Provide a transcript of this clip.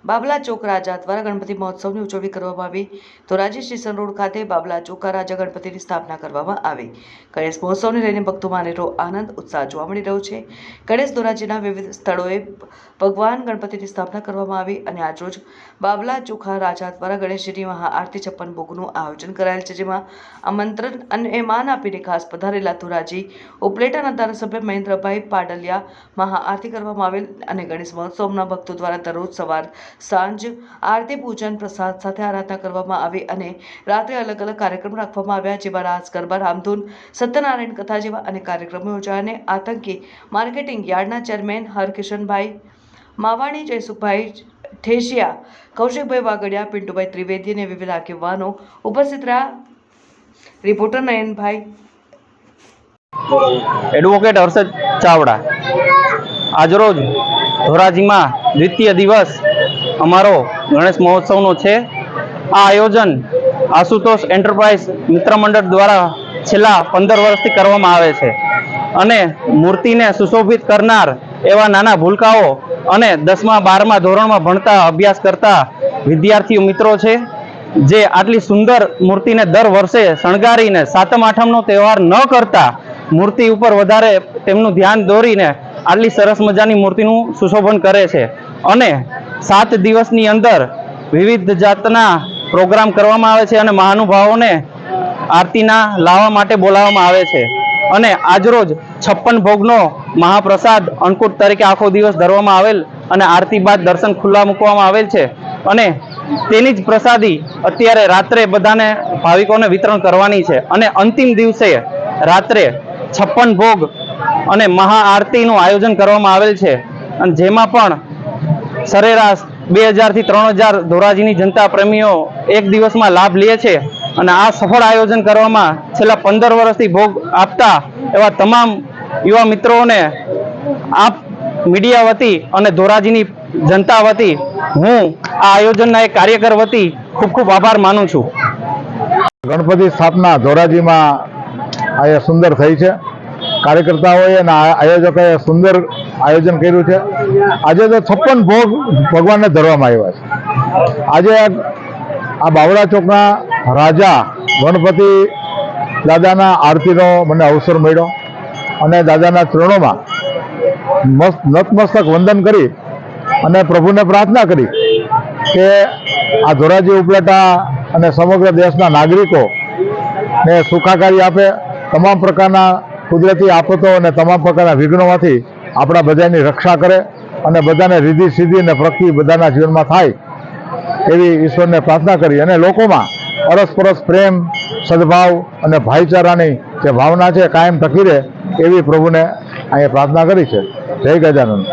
બાબલા ચોક રાજા દ્વારા ગણપતિ મહોત્સવની ઉજવણી કરવામાં આવી. ધોરાજી સ્ટેશન રોડ ખાતે બાબલા ચોકા રાજા ગણપતિની સ્થાપના કરવામાં આવી. ગણેશ મહોત્સવને લઈને ભક્તોમાં અનેરો આનંદ ઉત્સાહ જોવા મળી રહ્યો છે. ગણેશ ધોરાજીના વિવિધ સ્થળોએ ભગવાન ગણપતિની સ્થાપના કરવામાં આવી અને આજરોજ બાબલા ચોખા રાજા દ્વારા ગણેશજીની મહાઆરતી 56 ભોગનું આયોજન કરાયેલ છે, જેમાં આમંત્રણ અને માન આપીને ખાસ પધારેલા ધોરાજી ઉપલેટાના ધારાસભ્ય મહેન્દ્રભાઈ પાડલિયા મહાઆરતી કરવામાં આવેલ અને ગણેશ મહોત્સવના ભક્તો દ્વારા દરરોજ સવાર સાંજ આરતી પૂજન પ્રસાદ સાથે આરાધના કરવામાં આવી અને રાત્રે અલગ અલગ કાર્યક્રમ રાખવામાં આવ્યા, જેમાં રાસ ગરબા, રામધૂન, સત્યનારાયણ કથા જેવા અનેક કાર્યક્રમો યોજાયા અને આતંકી માર્કેટિંગ યાર્ડના ચેરમેન હરકિશનભાઈ માવાણી, જયસુખભાઈ ઠેસિયા, કૌશિકભાઈ વાગડિયા, પિન્ટુભાઈ ત્રિવેદી અને વિવિધ આગેવાનો ઉપસ્થિત રહ્યા. Reporter Nayanbhai, advocate Harshad Chavda. આજરોજ ધોરાજીમાં દ્વિતીય દિવસ અમારો ગણેશ મહોત્સવનો છે. આ આયોજન આશુતોષ એન્ટરપ્રાઇઝ મિત્ર મંડળ દ્વારા છેલ્લા 15 વર્ષથી કરવામાં આવે છે અને મૂર્તિને સુશોભિત કરનાર એવા નાના ભૂલકાઓ અને 10મા 12મા ધોરણમાં ભણતા અભ્યાસ કરતા વિદ્યાર્થીઓ મિત્રો છે, જે આટલી સુંદર મૂર્તિને દર વર્ષે શણગારીને 7મ 8મનો તહેવાર ન કરતા મૂર્તિ ઉપર વધારે તેમનું ધ્યાન દોરીને આટલી સરસ મજાની મૂર્તિનું સુશોભન કરે છે અને 7 દિવસની અંદર વિવિધ જાતના પ્રોગ્રામ કરવામાં આવે છે અને મહાનુભાવોને આરતીના લાવવા માટે બોલાવવામાં આવે છે અને આજરોજ 56 ભોગનો મહાપ્રસાદ અન્નકૂટ તરીકે આખો દિવસ ધરવામાં આવેલ અને આરતી બાદ દર્શન ખુલ્લા મૂકવામાં આવેલ છે અને તેની જ પ્રસાદી અત્યારે રાત્રે બધાને ભાવિકોને વિતરણ કરવાની છે અને અંતિમ દિવસે રાત્રે 56 ભોગ અને મહાઆરતીનું આયોજન કરવામાં આવેલ છે અને જેમાં પણ સરેરાશ 2000 થી 3000 ધોરાજીની જનતા પ્રેમીઓ એક દિવસમાં લાભ લે છે અને આ સફળ આયોજન કરવામાં છેલ્લા 15 વર્ષથી ભોગ આપતા એવા તમામ યુવા મિત્રોને આપ મીડિયા વતી અને ધોરાજીની જનતા વતી હું આ આયોજનના એક કાર્યકર વતી ખૂબ ખૂબ આભાર માનું છું. ગણપતિ સ્થાપના ધોરાજીમાં આ સુંદર થઈ છે. કાર્યકર્તાઓએ અને આયોજકોએ સુંદર આયોજન કર્યું છે. આજે તો 56 ભોગ ભગવાનને ધરવામાં આવ્યા છે. આજે આ બાવળા ચોકના રાજા ગણપતિ દાદાના આરતીનો મને અવસર મળ્યો અને દાદાના ચરણોમાં નતમસ્તક વંદન કરી અને પ્રભુને પ્રાર્થના કરી કે આ ધોરાજી ઉપલેટા અને સમગ્ર દેશના નાગરિકોને સુખાકારી આપે, તમામ પ્રકારના કુદરતી આફતો અને તમામ પ્રકારના વિઘ્નોમાંથી આપણા બધાની રક્ષા કરે અને બધાને રીધિ સીધી અને પ્રગતિ બધાના જીવનમાં થાય એવી ઈશ્વરને પ્રાર્થના કરી અને લોકોમાં અરસપરસ પ્રેમ, સદભાવ અને ભાઈચારાની જે ભાવના છે કાયમ ટકી રહે એવી પ્રભુને અહીંયા પ્રાર્થના કરી છે. જય ગજાનંદ.